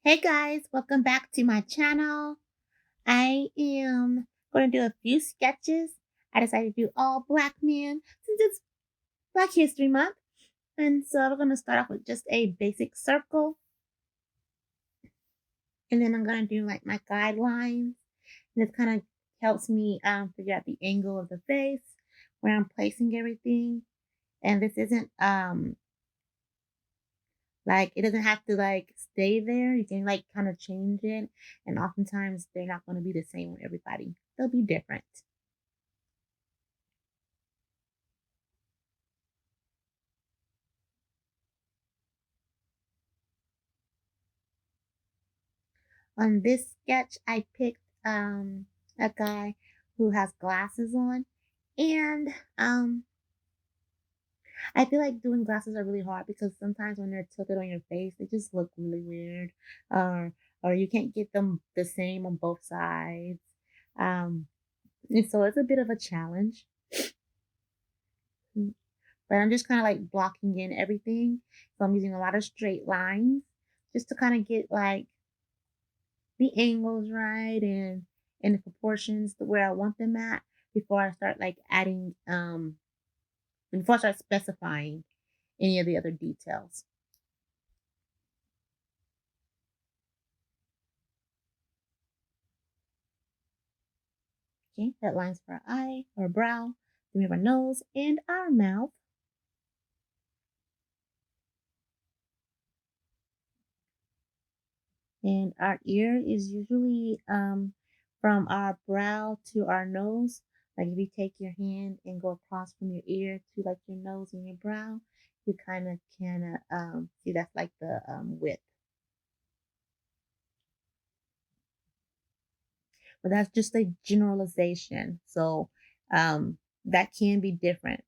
Hey guys, welcome back to my channel. I am going to do a few sketches. I decided to do all black men since it's Black History Month. And so we're going to start off with just a basic circle. And then I'm going to do like my guidelines. And this kind of helps me figure out the angle of the face, where I'm placing everything. And this isn't like it doesn't have to like stay there. You can like kind of change it. And oftentimes they're not going to be the same with everybody. They'll be different. On this sketch, I picked a guy who has glasses on, and I feel like doing glasses are really hard because sometimes when they're tilted on your face, they just look really weird, or or you can't get them the same on both sides. Um, and so it's a bit of a challenge. Mm, But I'm just kind of like blocking in everything. So I'm using a lot of straight lines just to kind of get like the angles right and the proportions to where I want them at before I start like adding before I start specifying any of the other details. Okay, that lines for our eye, our brow, then we have our nose and our mouth. And our ear is usually from our brow to our nose. Like if you take your hand and go across from your ear to like your nose and your brow, you kind of see that's like the width. But that's just a generalization. So that can be different.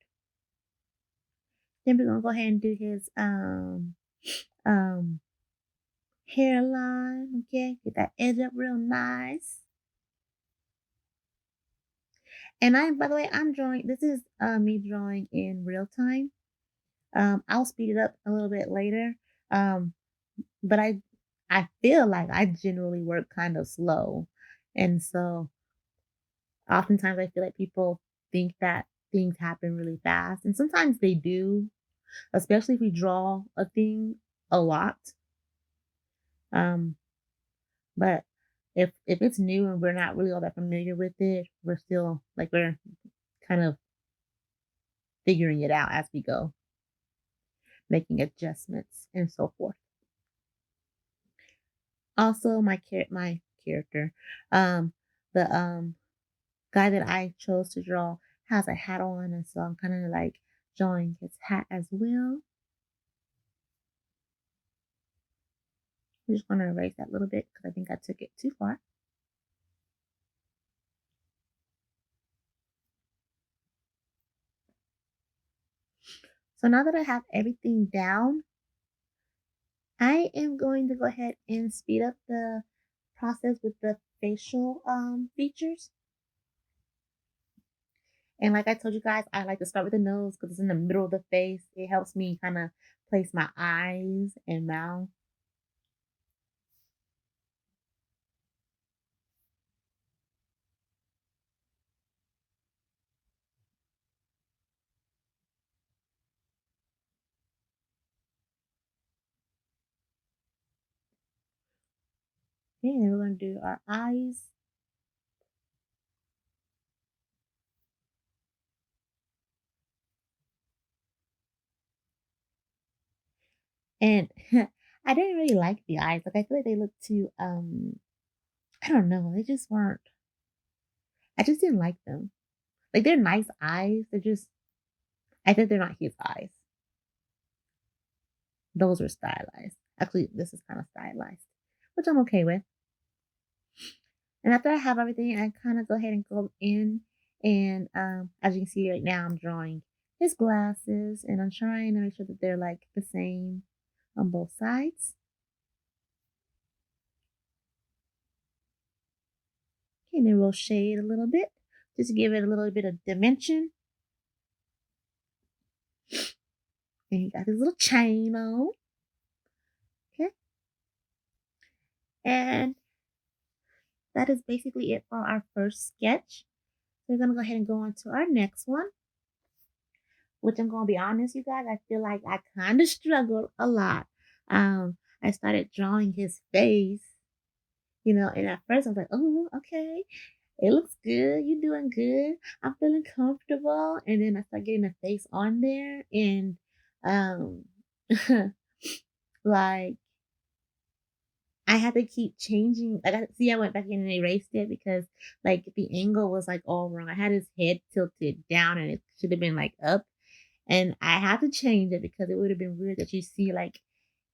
Then we're gonna go ahead and do his um hairline. Okay, get that edge up real nice. And by the way, I'm drawing. This is me drawing in real time. I'll speed it up a little bit later. Um, but I feel like I generally work kind of slow, and so oftentimes I feel like people think that things happen really fast, and sometimes they do, especially if we draw a thing a lot. Um, but if it's new and we're not really all that familiar with it, we're still like we're kind of figuring it out as we go, making adjustments and so forth. Also, my character, um, the guy that I chose to draw has a hat on, and so I'm kind of like drawing his hat as well. I'm just going to erase that little bit because I think I took it too far. So now that I have everything down, I am going to go ahead and speed up the process with the facial features. And like I told you guys, I like to start with the nose because it's in the middle of the face. It helps me kind of place my eyes and mouth. Okay, and then we're going to do our eyes. And I didn't really like the eyes. Like I feel like they look too I don't know, they just weren't I just didn't like them. Like they're nice eyes. They're just I think they're not his eyes. Those were stylized. Actually, this is kind of stylized, which I'm okay with. And after I have everything, I kind of go ahead and go in and as you can see right now, I'm drawing his glasses and I'm trying to make sure that they're like the same on both sides. Okay, and then we'll shade a little bit just to give it a little bit of dimension. And he got his little chain on. Okay. And that is basically it for our first sketch. We're gonna go ahead and go on to our next one, which I'm gonna be honest, you guys, I feel like I kind of struggled a lot. I started drawing his face, and at first I was like, oh, okay, it looks good, you're doing good, I'm feeling comfortable. And then I start getting the face on there, and um, like I had to keep changing. Like, I went back in and erased it because, like, the angle was, like, all wrong. I had his head tilted down, and it should have been, like, up, and I had to change it because it would have been weird that you see, like,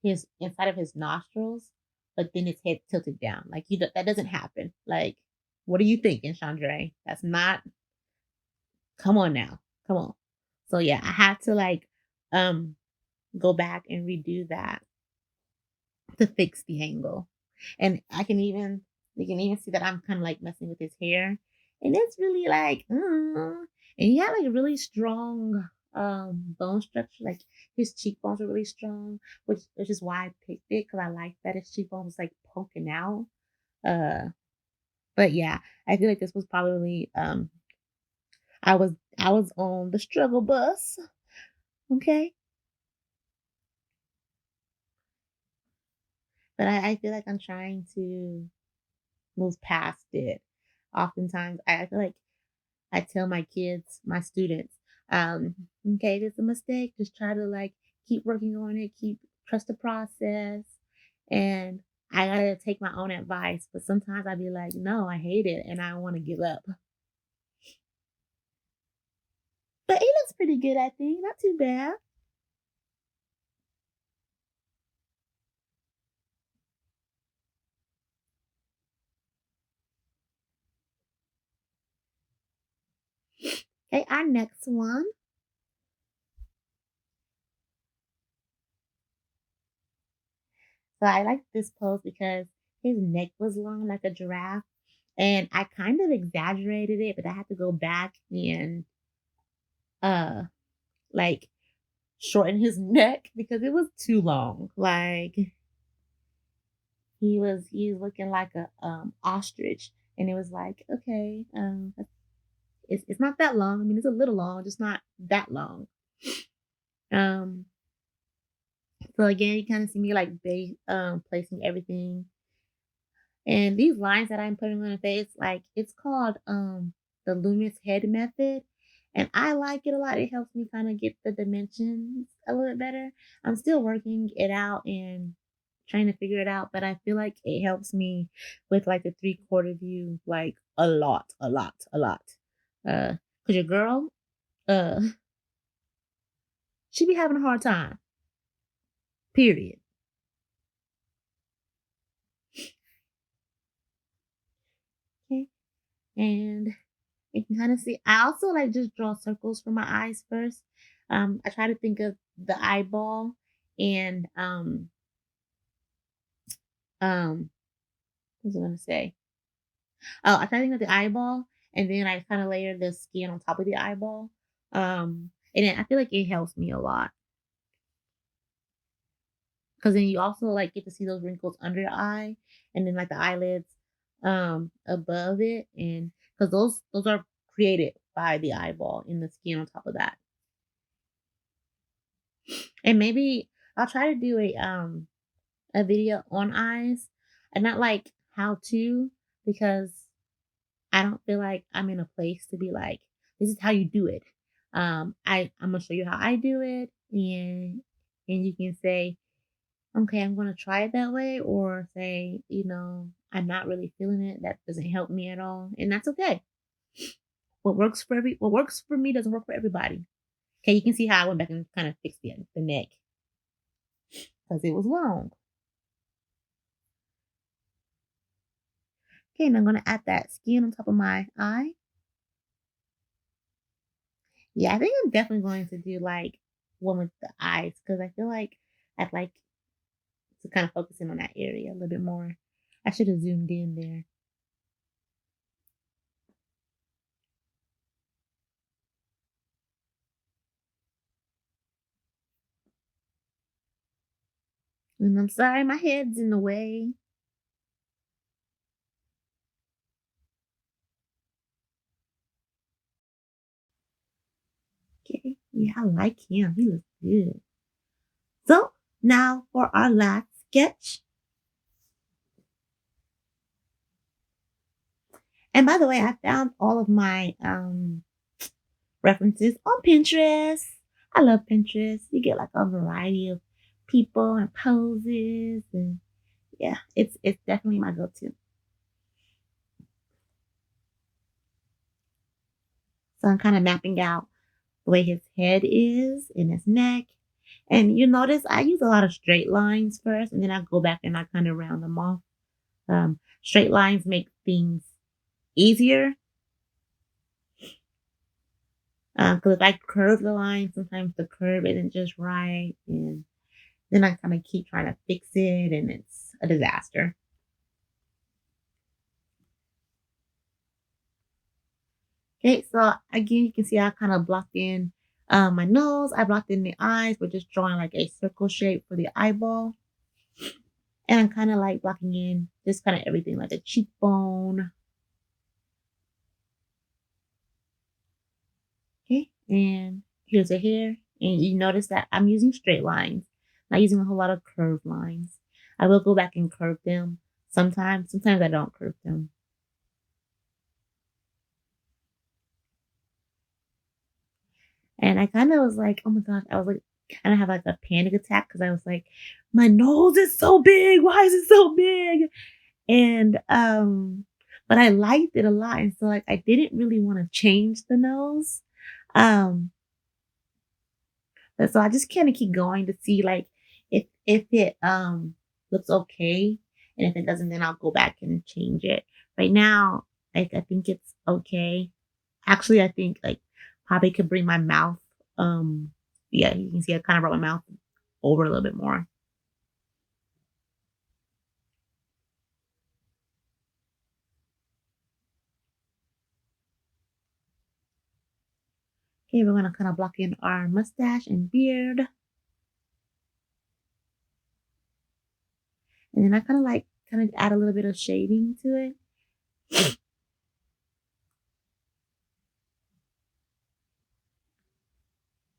his inside of his nostrils, but then his head tilted down. Like, that doesn't happen. Like, what are you thinking, Chandra? That's not come on now. Come on. So, yeah, I had to, like, um, go back and redo that to fix the angle. And you can even see that I'm kind of like messing with his hair. And it's really like, and he had like a really strong bone structure. Like his cheekbones were really strong, which is why I picked it because I like that his cheekbone was like poking out. Uh but yeah, I feel like this was probably I was on the struggle bus. Okay. But I feel like I'm trying to move past it. Oftentimes, I feel like I tell my kids, my students, um, okay, this is a mistake. Just try to like keep working on it, keep trust the process. And I gotta take my own advice. But sometimes I'd be like, no, I hate it and I want to give up. But it looks pretty good, I think. Not too bad. Okay, our next one. So I like this pose because his neck was long like a giraffe. And I kind of exaggerated it, but I had to go back and uh like shorten his neck because it was too long. Like he was looking like a ostrich, and it was like, okay, it's not that long. I mean, it's a little long, just not that long. Um, so again, you kind of see me like placing everything, and these lines that I'm putting on the face, like it's called the Loomis head method. And I like it a lot. It helps me kind of get the dimensions a little bit better. I'm still working it out and trying to figure it out, but I feel like it helps me with like the three-quarter view, like a lot, a lot, a lot. Cause your girl, uh, she be having a hard time. Period. Okay. And you can kind of see. I also like just draw circles for my eyes first. I try to think of the eyeball and um what was I gonna say? Oh, I try to think of the eyeball, and then I kind of layer the skin on top of the eyeball. And then I feel like it helps me a lot because then you also like get to see those wrinkles under your eye, and then like the eyelids above it, and because those are created by the eyeball and the skin on top of that. And maybe I'll try to do a video on eyes and not like how to because I don't feel like I'm in a place to be like, this is how you do it. I'm gonna show you how I do it, and you can say, okay, I'm gonna try it that way, or say, I'm not really feeling it. That doesn't help me at all, and that's okay. What works for me doesn't work for everybody. Okay, you can see how I went back and kind of fixed the neck because it was long. Okay, and I'm gonna add that skin on top of my eye. Yeah, I think I'm definitely going to do like one with the eyes because I feel like I'd like to kind of focus in on that area a little bit more. I should have zoomed in there. And I'm sorry, my head's in the way. Okay. Yeah, I like him. He looks good. So now for our last sketch. And by the way, I found all of my references on Pinterest. I love Pinterest. You get like a variety of people and poses, and yeah, it's definitely my go-to. So I'm kind of mapping out the way his head is and his neck. And you notice I use a lot of straight lines first, and then I go back and I kind of round them off. Straight lines make things easier. Because if I curve the line, sometimes the curve isn't just right, and then I kind of keep trying to fix it, and it's a disaster. Okay, so again, you can see I kind of blocked in my nose. I blocked in the eyes. We're just drawing like a circle shape for the eyeball. And I'm kind of like blocking in just kind of everything like a cheekbone. Okay, and here's a hair. And you notice that I'm using straight lines, not using a whole lot of curved lines. I will go back and curve them sometimes. Sometimes I don't curve them. And I kind of was like, oh my gosh, I was like, kind of have like a panic attack because I was like, my nose is so big. Why is it so big? And but I liked it a lot. And so like I didn't really want to change the nose. Um, but so I just kind of keep going to see like if it looks okay. And if it doesn't, then I'll go back and change it. Right now, like I think it's okay. Actually, I think like probably could bring my mouth. Yeah, you can see I kind of brought my mouth over a little bit more. Okay, we're gonna kind of block in our mustache and beard, and then I kind of like kind of add a little bit of shading to it.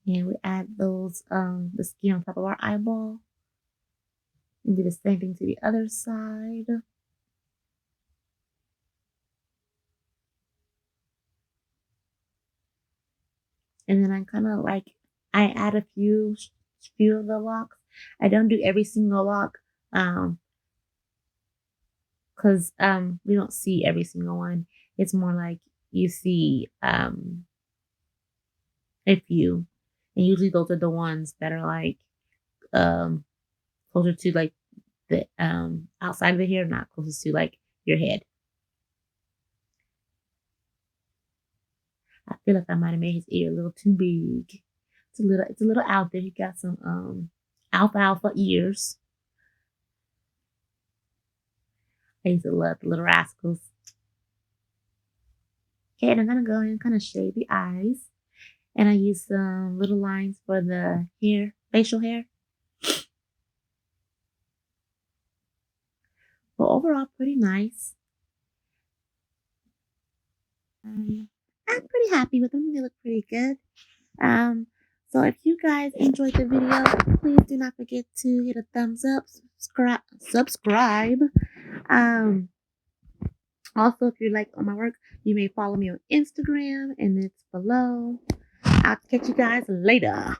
And we add those the skin on top of our eyeball, and do the same thing to the other side. And then I kind of like I add a few of the locks. I don't do every single lock, um, because we don't see every single one. It's more like you see a few, and usually those are the ones that are like um closer to like the outside of the hair, not closest to like your head. I feel like I might have made his ear a little too big. It's a little out there. He got some alfalfa ears. I used to love the little rascals. Okay, and I'm gonna go in and kind of shade the eyes. And I use some little lines for the hair, facial hair. But overall, pretty nice. Um, I'm pretty happy with them. They look pretty good. Um, so if you guys enjoyed the video, please do not forget to hit a thumbs up, subscribe. Um, Also, if you like all my work, you may follow me on Instagram, and it's below. I'll catch you guys later.